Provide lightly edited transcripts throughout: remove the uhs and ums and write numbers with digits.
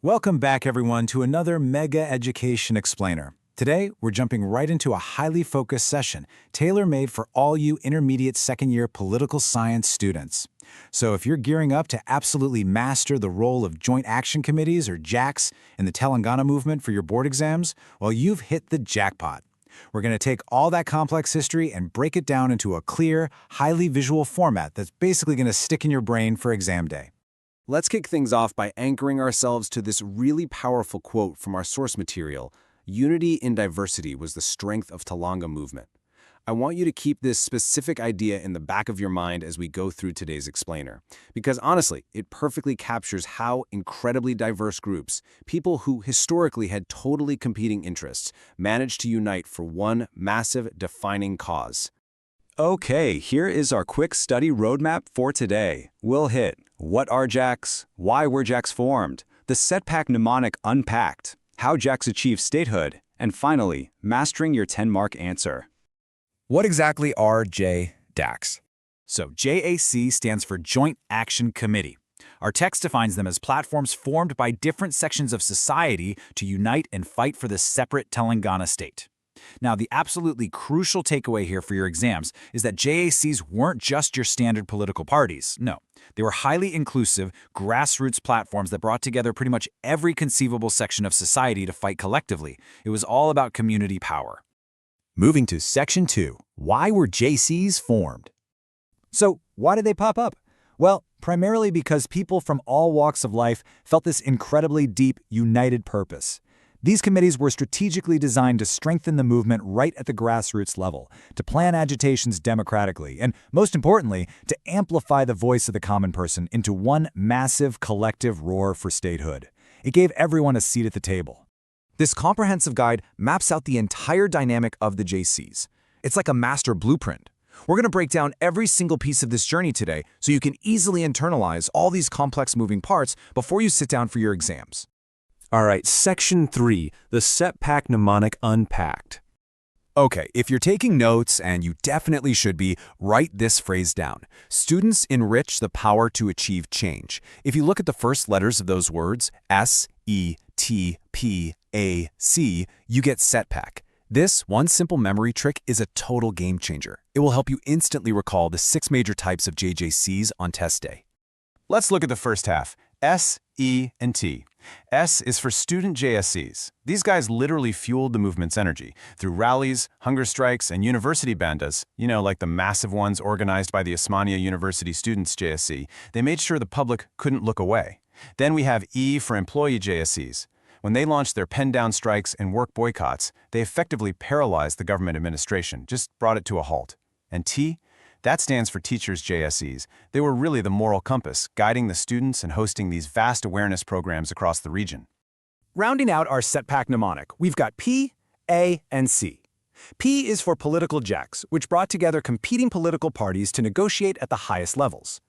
Welcome back, everyone, to another Mega Education Explainer. Today, we're jumping right into a highly focused session, tailor-made for all you intermediate second-year political science students. So if you're gearing up to absolutely master the role of Joint Action Committees, or JACs, in the Telangana Movement for your board exams, well, you've hit the jackpot. We're going to take all that complex history and break it down into a clear, highly visual format that's basically going to stick in your brain for exam day. Let's kick things off by anchoring ourselves to this really powerful quote from our source material: "Unity in diversity was the strength of Telangana movement." I want you to keep this specific idea in the back of your mind as we go through today's explainer, because honestly, it perfectly captures how incredibly diverse groups, people who historically had totally competing interests, managed to unite for one massive defining cause. Okay, here is our quick study roadmap for today. We'll hit what are JACs, why were JACs formed, the setback mnemonic unpacked, how JACs achieve statehood, and finally, mastering your 10-mark answer. What exactly are JACs? So JAC stands for Joint Action Committee. Our text defines them as platforms formed by different sections of society to unite and fight for the separate Telangana State. Now, the absolutely crucial takeaway here for your exams is that JACs weren't just your standard political parties. No, they were highly inclusive, grassroots platforms that brought together pretty much every conceivable section of society to fight collectively. It was all about community power. Moving to Section 2, why were JACs formed? So, why did they pop up? Well, primarily because people from all walks of life felt this incredibly deep, united purpose. These committees were strategically designed to strengthen the movement right at the grassroots level, to plan agitations democratically, and most importantly, to amplify the voice of the common person into one massive collective roar for statehood. It gave everyone a seat at the table. This comprehensive guide maps out the entire dynamic of the JACs. It's like a master blueprint. We're going to break down every single piece of this journey today so you can easily internalize all these complex moving parts before you sit down for your exams. All right, Section 3, the setback mnemonic unpacked. Okay, if you're taking notes, and you definitely should be, write this phrase down. Students enrich the power to achieve change. If you look at the first letters of those words, S, E, T, P, A, C, you get setback. This one simple memory trick is a total game changer. It will help you instantly recall the 6 major types of JJCs on test day. Let's look at the first half, S, E, and T. S is for student JSCs. These guys literally fueled the movement's energy through rallies, hunger strikes, and university bandas, like the massive ones organized by the Osmania University Students JSC. They made sure the public couldn't look away. Then we have E for employee JSCs. When they launched their pen-down strikes and work boycotts, they effectively paralyzed the government administration, just brought it to a halt. And T? That stands for Teachers JSCs. They were really the moral compass, guiding the students and hosting these vast awareness programs across the region. Rounding out our setback mnemonic, we've got P, A, and C. P is for political JACs, which brought together competing political parties to negotiate at the highest levels.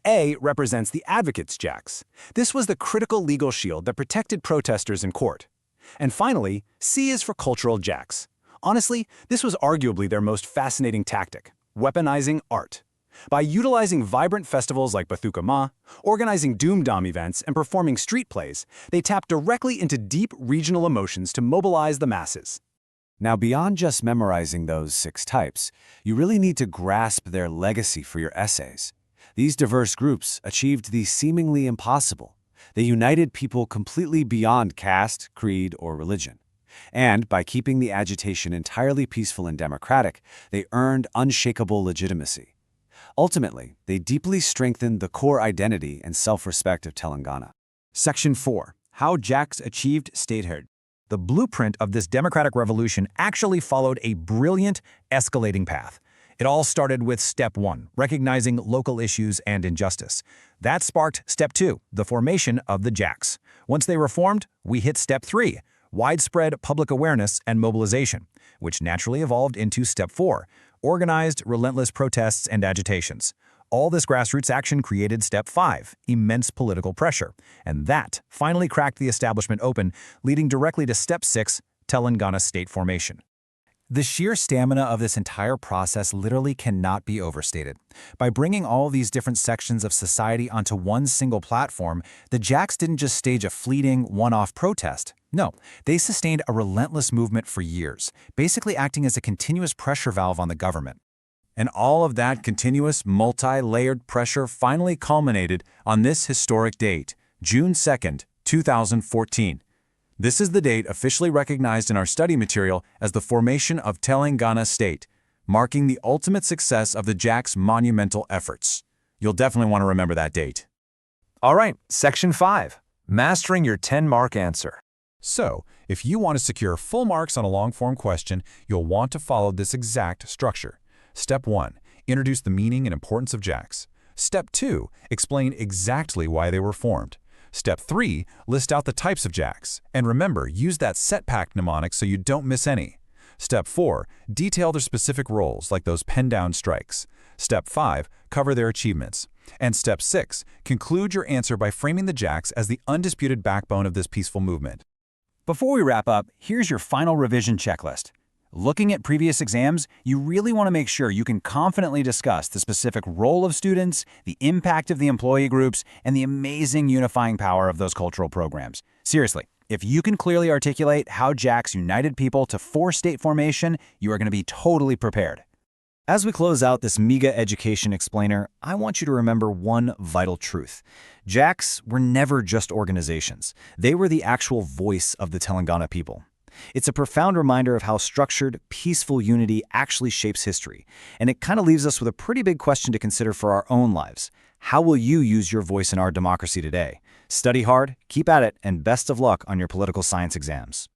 A represents the Advocates JACs. This was the critical legal shield that protected protesters in court. And finally, C is for cultural JACs. Honestly, this was arguably their most fascinating tactic: weaponizing art. By utilizing vibrant festivals like Bathuka Ma, organizing Doom Dom events, and performing street plays, they tapped directly into deep regional emotions to mobilize the masses. Now, beyond just memorizing those 6 types, you really need to grasp their legacy for your essays. These diverse groups achieved the seemingly impossible. They united people completely beyond caste, creed, or religion. And by keeping the agitation entirely peaceful and democratic, they earned unshakable legitimacy. Ultimately, they deeply strengthened the core identity and self-respect of Telangana. Section 4. How JACs achieved statehood. The blueprint of this democratic revolution actually followed a brilliant, escalating path. It all started with Step 1, recognizing local issues and injustice. That sparked Step 2, the formation of the JACs. Once they were formed, we hit Step 3, widespread public awareness and mobilization, which naturally evolved into Step 4, organized, relentless protests and agitations. All this grassroots action created Step 5, immense political pressure, and that finally cracked the establishment open, leading directly to Step 6, Telangana State formation. The sheer stamina of this entire process literally cannot be overstated. By bringing all these different sections of society onto one single platform, the JACs didn't just stage a fleeting, one-off protest. No, they sustained a relentless movement for years, basically acting as a continuous pressure valve on the government. And all of that continuous, multi-layered pressure finally culminated on this historic date, June 2nd, 2014. This is the date officially recognized in our study material as the formation of Telangana State, marking the ultimate success of the JAC's monumental efforts. You'll definitely want to remember that date. All right, Section 5. Mastering your 10-mark answer. So, if you want to secure full marks on a long-form question, you'll want to follow this exact structure. Step 1. Introduce the meaning and importance of JACs. Step 2. Explain exactly why they were formed. Step 3. List out the types of JACs. And remember, use that setback mnemonic so you don't miss any. Step 4. Detail their specific roles, like those pen-down strikes. Step 5. Cover their achievements. And Step 6. Conclude your answer by framing the JACs as the undisputed backbone of this peaceful movement. Before we wrap up, here's your final revision checklist. Looking at previous exams, you really want to make sure you can confidently discuss the specific role of students, the impact of the employee groups, and the amazing unifying power of those cultural programs. Seriously, if you can clearly articulate how JACs united people to force state formation, you are going to be totally prepared. As we close out this MEGA education explainer, I want you to remember one vital truth. JACs were never just organizations. They were the actual voice of the Telangana people. It's a profound reminder of how structured, peaceful unity actually shapes history. And it kind of leaves us with a pretty big question to consider for our own lives. How will you use your voice in our democracy today? Study hard, keep at it, and best of luck on your political science exams.